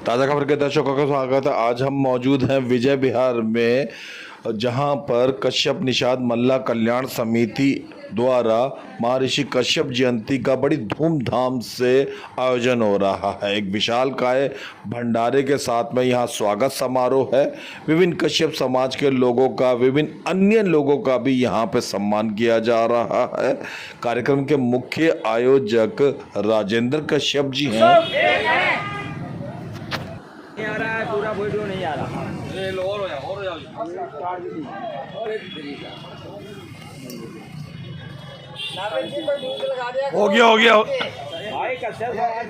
ताज़ा खबर के दर्शकों का स्वागत है। आज हम मौजूद हैं विजय विहार में, जहां पर कश्यप निषाद मल्ला कल्याण समिति द्वारा महर्षि कश्यप जयंती का बड़ी धूमधाम से आयोजन हो रहा है। एक विशालकाय भंडारे के साथ में यहां स्वागत समारोह है। विभिन्न कश्यप समाज के लोगों का, विभिन्न अन्य लोगों का भी यहां पे सम्मान किया जा रहा है। कार्यक्रम के मुख्य आयोजक राजेंद्र कश्यप जी हैं। आ रहा है, पूरा वीडियो नहीं आ रहा। ये लो और हो गया भाई कश्यप समाज की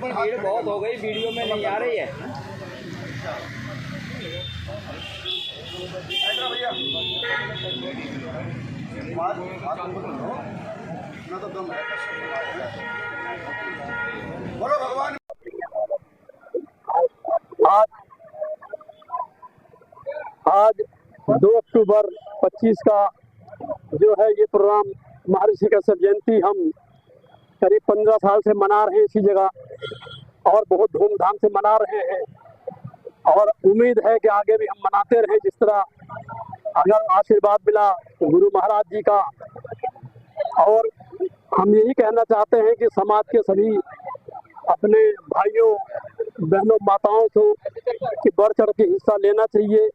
भीड़ बहुत हो गई, वीडियो में नहीं आ रही है। बोलो भगवान। आज 2 अक्टूबर 25 का जो है ये प्रोग्राम महर्षि कश्यप जयंती हम करीब 15 साल से मना रहे हैं इसी जगह और बहुत धूमधाम से मना रहे हैं और उम्मीद है कि आगे भी हम मनाते रहें। जिस तरह अगर आशीर्वाद मिला गुरु महाराज जी का, और हम यही कहना चाहते हैं कि समाज के सभी अपने भाइयों बहनों माताओं को कि बढ़ चढ़ के हिस्सा लेना चाहिए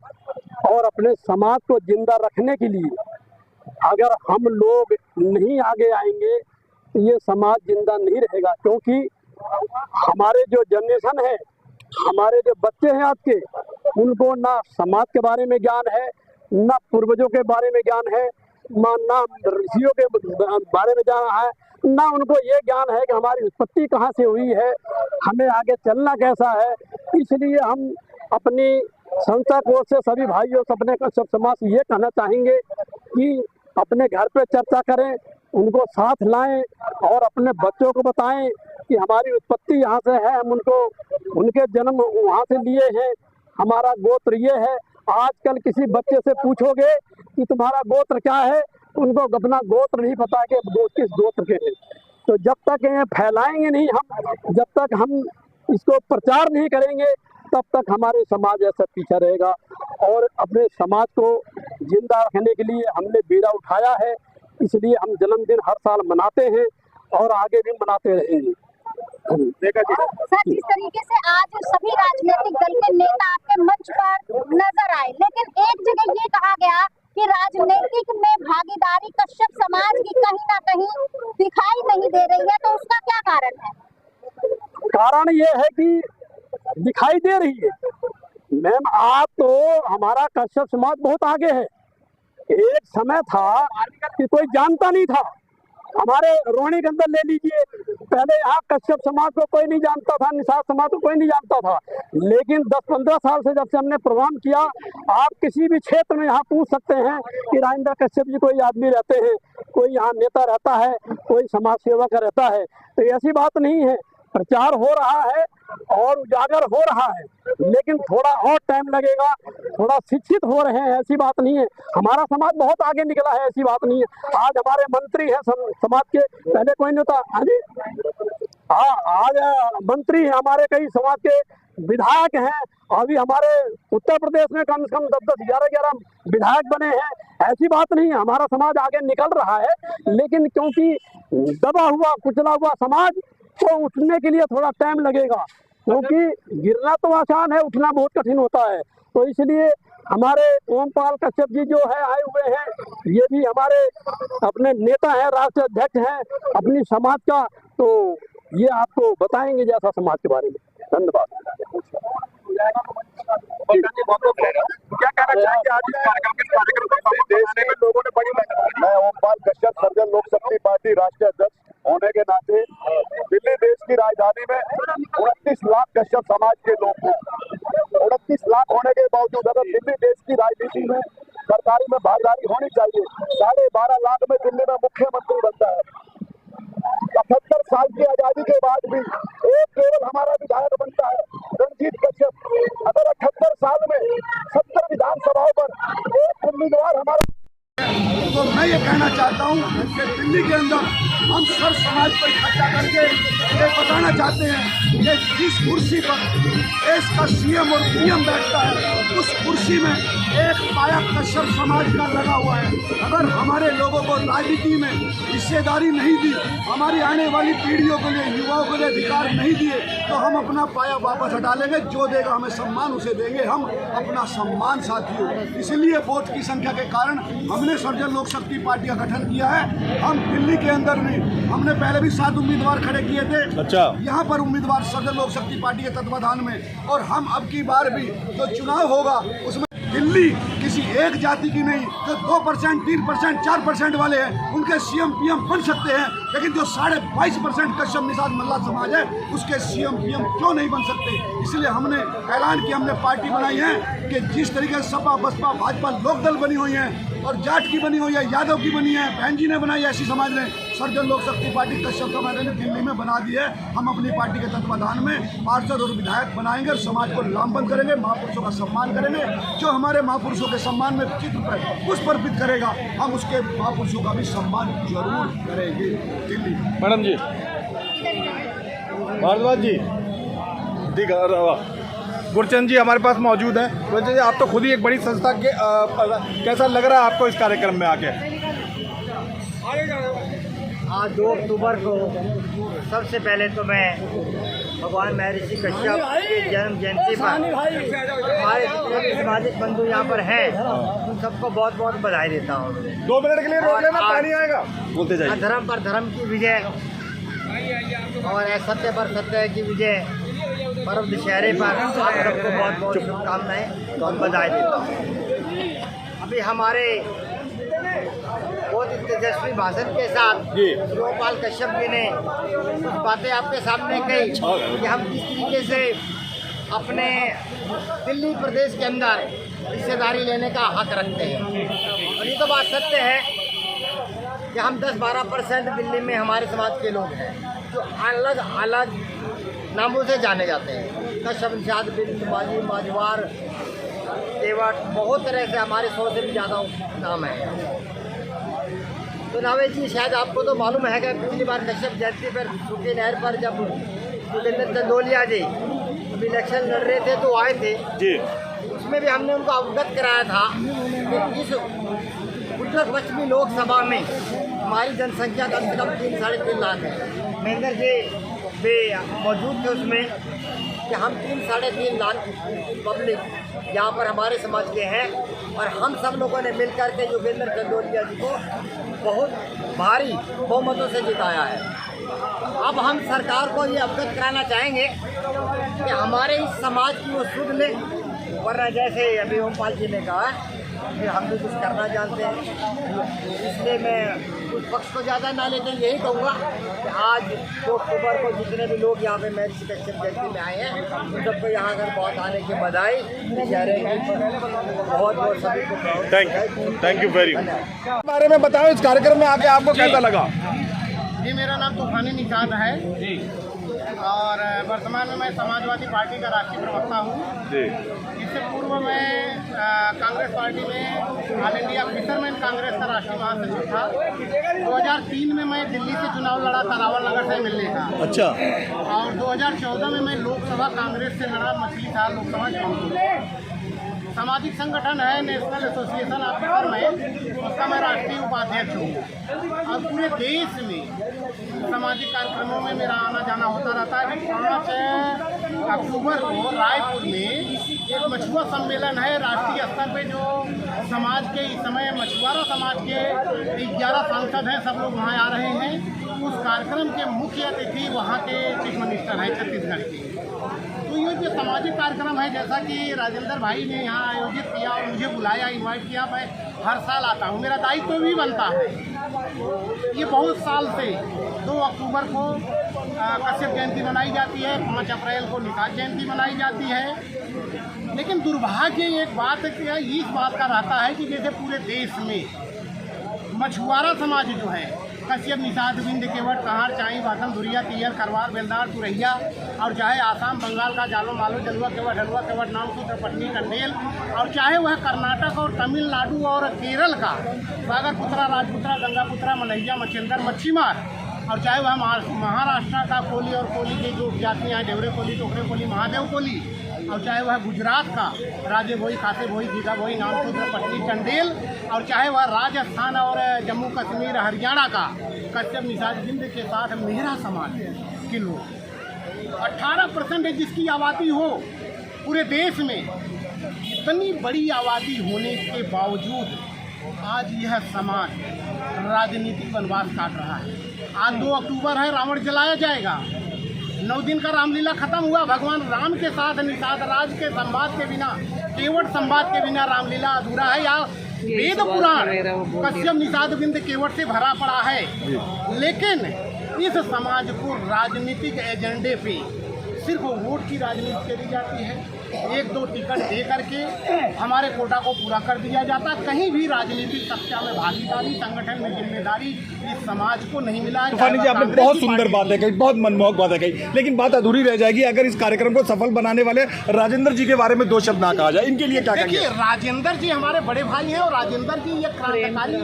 और अपने समाज को जिंदा रखने के लिए अगर हम लोग नहीं आगे आएंगे तो ये समाज जिंदा नहीं रहेगा। क्योंकि हमारे जो जनरेशन है, हमारे जो बच्चे हैं आज के, उनको ना समाज के बारे में ज्ञान है, ना पूर्वजों के बारे में ज्ञान है, ना ऋषियों के बारे में जाना है, ना उनको ये ज्ञान है कि हमारी उत्पत्ति कहाँ से हुई है, हमें आगे चलना कैसा है। इसलिए हम अपनी संस्था को से सभी भाइयों से, अपने कश्यप समाज से ये कहना चाहेंगे कि अपने घर पे चर्चा करें, उनको साथ लाएं और अपने बच्चों को बताएं कि हमारी उत्पत्ति यहाँ से है, हम उनको उनके जन्म वहाँ से लिए हैं, हमारा गोत्र ये है। आजकल किसी बच्चे से पूछोगे कि तुम्हारा गोत्र क्या है, उनको अपना गोत्र नहीं पता कि किस गोत्र के हैं। तो जब तक ये फैलाएंगे नहीं हम, जब तक हम इसको प्रचार नहीं करेंगे, तब तक हमारे समाज ऐसा पीछे रहेगा। और अपने समाज को जिंदा रखने के लिए हमने बीड़ा उठाया है, इसलिए हम जन्मदिन हर साल मनाते हैं और आगे भी मनाते रहेंगे। सर, जिस तरीके से आज सभी राजनीतिक दल के नेता आपके मंच पर नजर आए, लेकिन एक जगह ये कहा गया कि राजनीतिक में भागीदारी कश्यप समाज की कहीं ना कहीं दिखाई नहीं दे रही है, तो उसका क्या कारण है? कारण ये है कि दिखाई दे रही है मैम, आप तो हमारा कश्यप समाज बहुत आगे है। एक समय था कि कोई जानता नहीं था, हमारे रोहिणी के अंदर ले लीजिए, पहले यहाँ कश्यप समाज को कोई नहीं जानता था, निषाद समाज को कोई नहीं जानता था। लेकिन 10-15 साल से जब से हमने प्रोग्राम किया, आप किसी भी क्षेत्र में यहाँ पूछ सकते हैं कि राजेंद्र कश्यप जी कोई आदमी रहते हैं, कोई यहाँ नेता रहता है, कोई समाज सेवक रहता है। तो ऐसी बात नहीं है, प्रचार हो रहा है और उजागर हो रहा है, लेकिन थोड़ा और टाइम लगेगा, थोड़ा शिक्षित हो रहे हैं, ऐसी बात नहीं है। हमारा समाज बहुत आगे निकला है, ऐसी बात नहीं है। आज हमारे मंत्री हैं समाज के, पहले कोई नहीं था। हाँ जी, हाँ, आज मंत्री हैं हमारे, कई समाज के विधायक हैं। अभी हमारे उत्तर प्रदेश में कम से कम 10-10, 11-11 विधायक बने हैं। ऐसी बात नहीं है, हमारा समाज आगे निकल रहा है, लेकिन क्योंकि दबा हुआ कुचला हुआ समाज तो उठने के लिए थोड़ा टाइम लगेगा, क्योंकि गिरना तो आसान है, उठना बहुत कठिन होता है। तो इसलिए हमारे ओमपाल कश्यप जी जो है आए हुए हैं, ये भी हमारे अपने नेता हैं, राष्ट्रीय अध्यक्ष हैं अपनी समाज का, तो ये आपको बताएंगे जैसा समाज के बारे में। धन्यवाद। क्या कहना चाहेंगे आज इस कार्यक्रम देश में लोगों ने बड़ी मेहनत। मैं ओमपाल कश्यप सर्जन लोक शक्ति पार्टी राष्ट्रीय अध्यक्ष होने के नाते दिल्ली देश की राजधानी में 29 लाख कश्यप समाज के लोग हैं। 29 लाख होने के बावजूद अगर दिल्ली देश की राजनीति में सरकारी में भागीदारी होनी चाहिए, 12.5 लाख में दिल्ली में मुख्यमंत्री बनता है। 75 साल की आजादी के बाद भी एक केवल हमारा विधायक बनता है, रणजीत कश्यप। अगर 78 साल में 70 विधानसभाओं पर एक उम्मीदवार हमारा, तो मैं ये कहना चाहता हूँ कि दिल्ली के अंदर हम सर्व समाज को इकट्ठा करके ये बताना चाहते हैं कि जिस कुर्सी पर देश का सीएम और पीएम बैठता है उस कुर्सी में एक पाया कश्यप समाज का लगा हुआ है। अगर हमारे लोगों को राजनीति में हिस्सेदारी नहीं दी, हमारी आने वाली पीढ़ियों के लिए, युवाओं के लिए अधिकार नहीं दिए, तो हम अपना पाया वापस हटा लेंगे। जो देगा हमें सम्मान उसे देंगे हम अपना सम्मान साथियों। इसलिए वोट की संख्या के कारण हमने सर्वजन लोक शक्ति पार्टी का गठन किया है। हम दिल्ली के अंदर में हमने पहले भी 7 उम्मीदवार खड़े किए थे। अच्छा, यहाँ पर उम्मीदवार सर्वजन लोक शक्ति पार्टी के तत्वाधान में, और हम अब की बार भी जो चुनाव होगा उसमें दिल्ली किसी एक जाति की नहीं, जो 2%, 3%, 4% वाले हैं उनके सीएम पीएम बन सकते हैं, लेकिन जो 22.5% कश्यप निषाद मल्ला समाज है उसके सीएम पीएम क्यों नहीं बन सकते। इसलिए हमने ऐलान किया, हमने पार्टी बनाई है कि जिस तरीके से सपा बसपा भाजपा लोकदल बनी हुई है और जाट की बनी हुई है, यादव की बनी है, बहन जी ने बनाई है, ऐसी समाज ने सर्वजन लोक शक्ति पार्टी कश्यप समाज ने दिल्ली में बना दी है। हम अपनी पार्टी के तत्वाधान में पार्षद और विधायक बनाएंगे और समाज को लामबंद करेंगे, महापुरुषों का सम्मान करेंगे। जो हमारे महापुरुषों के सम्मान में चित्र पर पुष्प अर्पित करेगा, हम उसके महापुरुषों का भी सम्मान जरूर करेंगे। दिल्ली मैडम जी, भारद्वाज जी, गुरचंद जी हमारे पास मौजूद हैं। गुरचंद जी, आप तो खुद ही एक बड़ी संस्था के कैसा लग रहा है आपको इस कार्यक्रम में आके? आज 2 अक्टूबर को सबसे पहले तो मैं भगवान महर्षि कश्यप के जन्म जयंती पर हमारे जितने सामाजिक बंधु यहाँ पर हैं उन सबको बहुत बहुत बधाई देता हूँ। 2 मिनट के लिए रोक लेना, पानी आएगा, बोलते जाइए। अधर्म पर धर्म की विजय और असत्य पर सत्य की विजय पर्व दशहरे पर आप सबको बहुत बहुत शुभकामनाएं और बधाई देता हूँ। अभी हमारे बहुत तेजस्वी भाषण के साथ गोपाल कश्यप जी ने कुछ बातें आपके सामने कही कि हम किस तरीके से अपने दिल्ली प्रदेश के अंदर हिस्सेदारी लेने का हक रखते हैं। और ये तो बात सत्य है कि हम 10-12% दिल्ली में हमारे समाज के लोग हैं जो अलग अलग नामों से जाने जाते हैं। कश्यप निषाद बिंद माजी माजवार केवट, बहुत तरह से हमारे 100 से भी ज़्यादा नाम है। तो नावे जी, शायद आपको तो मालूम है कि पिछली बार कश्यप जयंती पर सूखी नहर पर जब सुरेंद्र चंदोलिया जी इलेक्शन लड़ रहे थे तो आए थे जी, उसमें भी हमने उनको अवगत कराया था कि इस उत्तर पश्चिमी लोकसभा में हमारी जनसंख्या कम से कम 3-3.5 लाख है। महेंद्र जी भी मौजूद थे उसमें कि हम 3-3.5 लाख पब्लिक यहाँ पर हमारे समाज के हैं और हम सब लोगों ने मिल कर के योगेंद्र चंदोलिया जी को बहुत भारी बहुमतों से जिताया है। अब हम सरकार को ये अवगत कराना चाहेंगे कि हमारे इस समाज की वो सुध ले, वरना जैसे अभी ओमपाल जी ने कहा कि हम भी कुछ करना जानते हैं। इसलिए मैं उस पक्ष को ज़्यादा ना लेकर यही कहूँगा कि आज 2 अक्टूबर को जितने भी लोग यहाँ पे महर्षि कश्यप जयंती में आए हैं उन सबको यहाँ अगर बहुत आने की बधाई, बहुत बहुत सभी को थैंक यू वेरी मच। बारे में बताओ, इस कार्यक्रम में आके आपको कैसा लगा? जी, मेरा नाम तूफानी निषाद है जी, और वर्तमान में मैं समाजवादी पार्टी का राष्ट्रीय प्रवक्ता हूँ जी। इससे पूर्व मैं कांग्रेस पार्टी में ऑल इंडिया फिशरमैन कांग्रेस का राष्ट्रीय महासचिव था। 2003 में मैं दिल्ली से चुनाव लड़ा था, रावल नगर से मिलने का। अच्छा। और 2014 में मैं लोकसभा कांग्रेस से लड़ा, मछली था लोकसभा चुनाव। सामाजिक संगठन है नेशनल एसोसिएशन ऑफ फिशरमैन, उसका मैं राष्ट्रीय उपाध्यक्ष हूँ। और पूरे देश में सामाजिक कार्यक्रमों में मेरा आना जाना होता रहता है। 5 अक्टूबर को रायपुर में एक मछुआ सम्मेलन है राष्ट्रीय स्तर पे, जो समाज के इस समय मछुआरा समाज के 11 सांसद हैं, सब लोग वहाँ आ रहे हैं। उस कार्यक्रम के मुख्य अतिथि वहाँ के चीफ मिनिस्टर हैं छत्तीसगढ़ के। तो ये जो सामाजिक कार्यक्रम है, जैसा कि राजेंद्र भाई ने यहाँ आयोजित किया और मुझे बुलाया, इनवाइट किया, मैं हर साल आता हूँ, मेरा दायित्व भी बनता है। ये बहुत साल से 2 अक्टूबर को कश्यप जयंती मनाई जाती है, 5 अप्रैल को निषाद जयंती मनाई जाती है। लेकिन दुर्भाग्य एक बात इस बात का रहता है कि जैसे पूरे देश में मछुआरा समाज जो है, कश्यप निषाद बिंद केवट कहार चाई वासन धुरिया तियर करवार बेलदार तुरैया, और चाहे आसाम बंगाल का जालो मालो जलुआ केवट हलुआ केवट नाम सूत्र पटनी कंडेल, और चाहे वह कर्नाटक और तमिलनाडु और केरल का सागर पुत्रा राजपुत्रा गंगा पुत्रा मनैया मच्छेंदर मच्छीमार, और चाहे वह महाराष्ट्र का कोली और कोली की जो जातियाँ हैं, डेवरे कोली, टोकरे कोली, महादेव कोली, और चाहे वह गुजरात का राजे भोई, खासे भोई, दीघा भोई, नामशूद्र, पट्टी, चंदेल, और चाहे वह राजस्थान और जम्मू कश्मीर, हरियाणा का कश्यप, निषाद, बिंद के साथ मेरा समाज के लोग 18% जिसकी आबादी हो पूरे देश में, इतनी बड़ी आबादी होने के बावजूद आज यह समाज राजनीतिक वनवास काट रहा है। आज 2 अक्टूबर है, रावण जलाया जाएगा। 9 दिन का रामलीला खत्म हुआ। भगवान राम के साथ निषाद राज के संवाद के बिना, केवट संवाद के बिना रामलीला अधूरा है। या वेद पुराण कश्यप, निषाद, बिंद, केवट से भरा पड़ा है, लेकिन इस समाज को राजनीतिक एजेंडे पे सिर्फ वोट की राजनीति करी जाती है। 1-2 टिकट दे करके हमारे कोटा को पूरा कर दिया जाता। कहीं भी राजनीतिक सत्ता में भागीदारी, संगठन में जिम्मेदारी इस समाज को नहीं मिला है। तूफानी जी, आपने बहुत सुंदर बातें कही, बहुत मनमोहक बातें कही, लेकिन बात अधूरी रह जाएगी अगर इस कार्यक्रम को सफल बनाने वाले राजेंद्र जी के बारे में 2 शब्द ना कहा जाए। इनके लिए क्या कहेंगे? देखिए, राजेंद्र जी हमारे बड़े भाई हैं और राजेंद्र जी ये क्रांतिकारी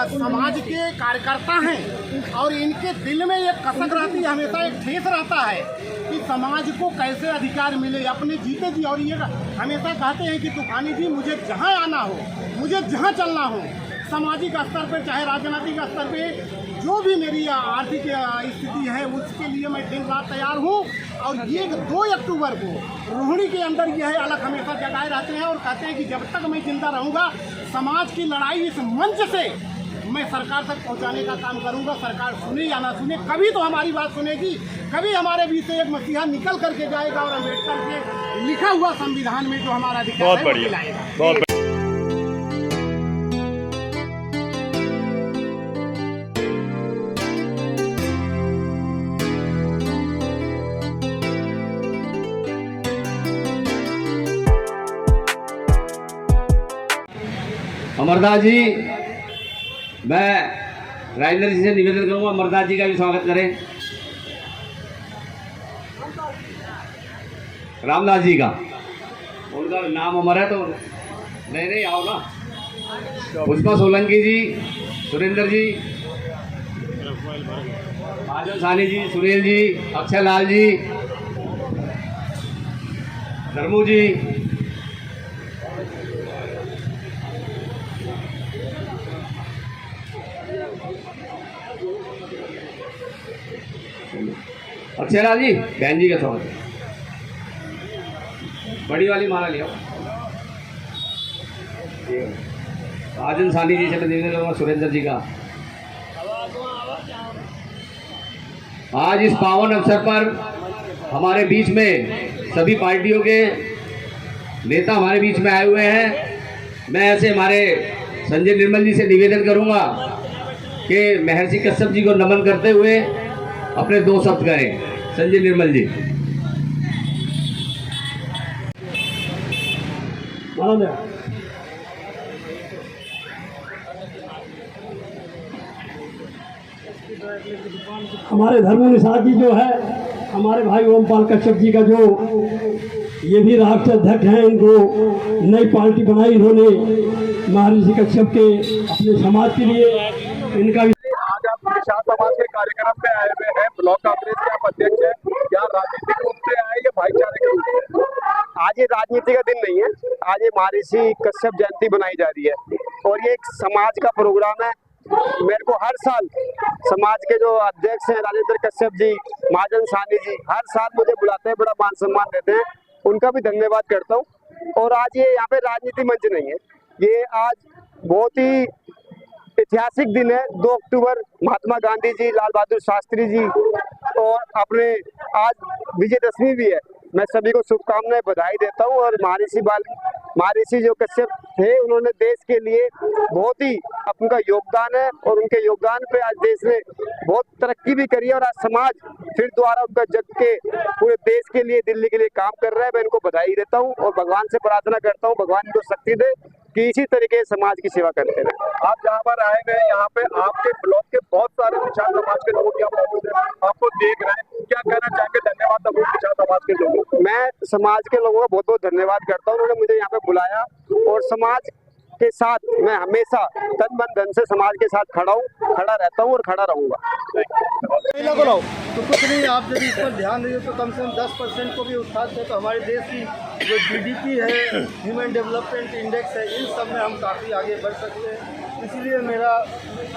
समाज के कार्यकर्ता हैं और इनके दिल में एक कसक रहती है, हमेशा एक ठेस रहता है कि समाज को कैसे अधिकार मिले अपने जीते जी। और ये हमेशा कहते हैं कि तूफानी जी, मुझे जहाँ आना हो, मुझे जहाँ चलना हो, सामाजिक स्तर पर चाहे राजनीतिक स्तर पे, जो भी मेरी आर्थिक स्थिति है उसके लिए मैं दिन रात तैयार हूँ। और ये 2 अक्टूबर को रोहिणी के अंदर यह अलग हमेशा जगाए रहते हैं और कहते हैं कि जब तक मैं जिंदा रहूँगा, समाज की लड़ाई इस मंच से मैं सरकार तक पहुंचाने का काम करूंगा। सरकार सुने या ना सुने, कभी तो हमारी बात सुनेगी, कभी हमारे बीच से एक मसीहा निकल करके जाएगा और अम्बेडकर के लिखा हुआ संविधान में जो हमारा अधिकार है वो दिलाएगा। बहुत अमरदास जी, मैं राजेंद्र जी से निवेदन करूंगा अमरदास जी का भी स्वागत करें। रामदास जी का, उनका नाम अमर है तो नहीं आओ ना। पुष्पा सोलंकी जी, सुरेंद्र जी, महाजन सानी जी, सुनील जी, अक्षय लाल जी, धर्मू जी, अक्षयलाल जी, बहन जी का स्वागत। बड़ी वाली माला लिया। आजन सानी जी से मैं निवेदन करूँगा सुरेंद्र जी का। आज इस पावन अवसर पर हमारे बीच में सभी पार्टियों के नेता हमारे बीच में आए हुए हैं। मैं ऐसे हमारे संजय निर्मल जी से निवेदन करूँगा कि महर्षि कश्यप जी को नमन करते हुए अपने 2 शब्द करें। संजय निर्मल जी। हमारे धर्म निषाद जी जो है, हमारे भाई ओमपाल कश्यप जी का जो ये भी राष्ट्रीय अध्यक्ष हैं, इनको नई पार्टी बनाई इन्होंने महर्षि कश्यप के अपने समाज के लिए। इनका आज आप निषाद समाज के कार्यक्रम में आए हुए हैं, ब्लॉक कांग्रेस के आप अध्यक्ष हैं, क्या राजनीतिक रूप से आए या भाईचारे के रूप से? आज ये राजनीति का दिन नहीं है, आज ये महर्षि कश्यप जयंती बनाई जा रही है और ये एक समाज का प्रोग्राम है। मेरे को हर साल समाज के जो अध्यक्ष हैं राजेंद्र कश्यप जी, महाजन सानी जी, हर साल मुझे बुलाते हैं, बड़ा मान सम्मान देते हैं, उनका भी धन्यवाद करता हूँ। और आज ये यहाँ पे राजनीति मंच नहीं है, ये आज बहुत ही ऐतिहासिक दिन है। 2 अक्टूबर महात्मा गांधी जी, लाल बहादुर शास्त्री जी और अपने आज विजयदशमी भी है। मैं सभी को शुभकामनाएं, बधाई देता हूं। और महर्षि जो कश्यप थे, उन्होंने देश के लिए बहुत ही उनका योगदान है और उनके योगदान पे आज देश ने बहुत तरक्की भी करी है और आज समाज फिर दोबारा उनका जग के पूरे देश के लिए, दिल्ली के लिए काम कर रहा है। मैं इनको बधाई देता हूँ और भगवान से प्रार्थना करता हूँ भगवान इनको शक्ति दे कि इसी तरीके समाज की सेवा करते रहे। आप जहाँ पर आए हैं, यहाँ पे आपके ब्लॉक के बहुत सारे निषाद समाज के लोग यहाँ मौजूद हैं, आपको देख रहे हैं, क्या कहना चाहेंगे? धन्यवाद निषाद समाज के लोगों। मैं समाज के लोगों का बहुत बहुत धन्यवाद करता हूँ, उन्होंने मुझे यहाँ पे बुलाया और समाज के साथ मैं हमेशा तन मन धन से समाज के साथ खड़ा हूँ, खड़ा रहता हूँ और खड़ा रहूंगा। तो कुछ नहीं, आप यदि इस पर ध्यान देंगे तो कम से कम 10% को भी उठाते तो हमारे देश की जो GDP है, ह्यूमन डेवलपमेंट इंडेक्स है, इन सब में हम काफ़ी आगे बढ़ सकते हैं। इसलिए मेरा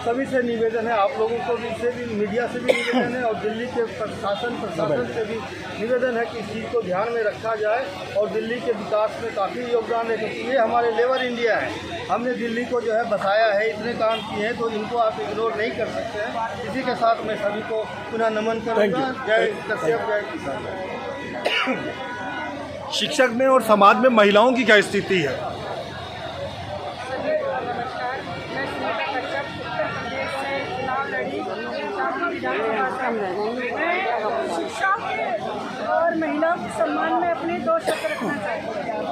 सभी से निवेदन है, आप लोगों को भी से भी, मीडिया से भी निवेदन है और दिल्ली के प्रशासन से भी निवेदन है कि इस चीज़ को ध्यान में रखा जाए और दिल्ली के विकास में काफ़ी योगदान है, क्योंकि ये हमारे लेबर इंडिया है। हमने दिल्ली को जो है बसाया है, इतने काम किए हैं, तो इनको आप इग्नोर नहीं कर सकते हैं। इसी के साथ मैं सभी को पुनः नमन करूँगा। जय कश्यप, जय किसान। शिक्षक में और समाज में महिलाओं की क्या स्थिति है? शिक्षा और महिलाओं के सम्मान में अपने 2 शब्द रखना चाहती हूँ।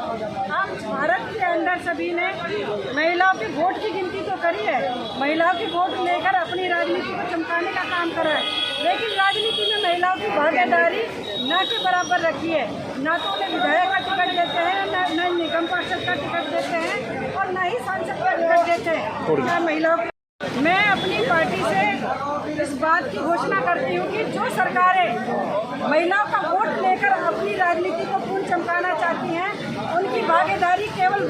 हम भारत के अंदर सभी ने महिलाओं के वोट की गिनती तो करी है, महिलाओं के वोट लेकर अपनी राजनीति को चमकाने का काम करा है, लेकिन राजनीति में महिलाओं की भागीदारी न के बराबर रखी है। न तो उन्हें विधायक का टिकट देते हैं, न निगम पार्षद का टिकट देते हैं और न ही सांसद का टिकट देते हैं महिलाओं। मैं अपनी पार्टी से इस बात की घोषणा करती हूँ कि जो सरकारें महिलाओं का वोट लेकर अपनी राजनीति को पूर्ण चमकाना चाहती हैं, उनकी भागीदारी केवल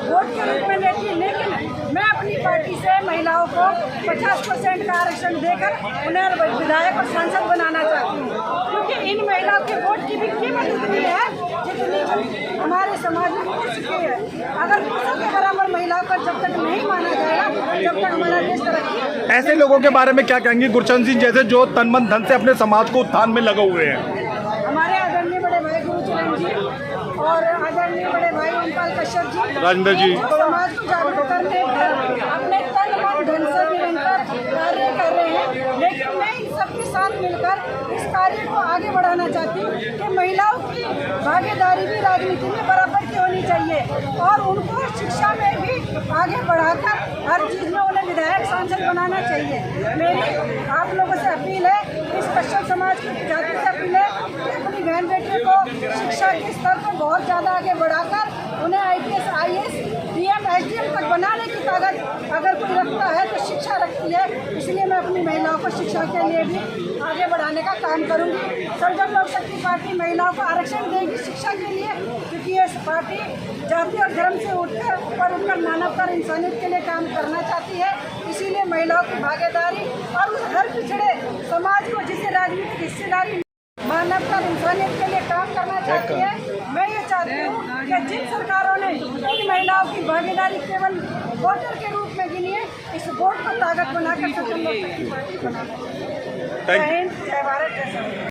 वोट के रूप में लेती है, लेकिन मैं अपनी पार्टी से महिलाओं को 50% का आरक्षण देकर उन्हें विधायक और सांसद बनाना चाहती हूँ, क्योंकि इन महिलाओं के वोट की भी कीमत इतनी है जितनी हमारे समाज में पुरुष की है। अगर पुरुषों के बराबर महिलाओं का जब तक नहीं माना जाएगा, जब तक हमारा देश तरक्की। ऐसे लोगों के बारे में क्या कहेंगे गुरचरण सिंह जैसे, जो तन मन धन से अपने समाज को उत्थान में लगे हुए हैं? हमारे आदरणीय बड़े भाई गुरचरण जी और आदरणीय बड़े भाई ओमपाल कश्यप जी, राजेंद्र जी, समाज को जागरूक करने अपने तन मन धन से निरंतर कार्य कर रहे हैं, लेकिन मैं इन सबके साथ मिलकर इस कार्य को आगे बढ़ाना चाहती हूँ कि महिलाओं की भागीदारी भी राजनीति में बराबर की होनी चाहिए और उनको शिक्षा में भी आगे बढ़ाकर हर चीज़ में उन्हें विधायक सांसद बनाना चाहिए। मेरी आप लोगों से अपील है, इस कश्यप समाज की जाति से अपील है कि अपनी बहन बेटियों को शिक्षा के स्तर को बहुत ज़्यादा आगे बढ़ाकर उन्हें IPS, IAS, DM, SDM तक बनाने की ताकत अगर कोई रखता है तो शिक्षा रखती है। इसलिए मैं अपनी महिलाओं को शिक्षा के लिए भी आगे बढ़ाने का काम करूंगी। सर्वजन लोक शक्ति पार्टी महिलाओं को आरक्षण देगी शिक्षा के लिए, क्योंकि ये पार्टी जाति और धर्म से उठकर मानवता और इंसानियत के लिए काम करना चाहती है। इसीलिए महिलाओं की भागीदारी और उस हर पिछड़े समाज को जिसे राजनीतिक हिस्सेदारी मानवता और इंसानियत के लिए काम करना चाहती है। मैं ये चाहती हूँ कि जिन सरकारों ने इन महिलाओं की भागीदारी केवल वोटर के रूप में गिनी है, इस वोट को ताकत बनाकर सर्वजन लोक शक्ति पार्टी बनाना। जय हिंद, जय भारत, जय संविधान।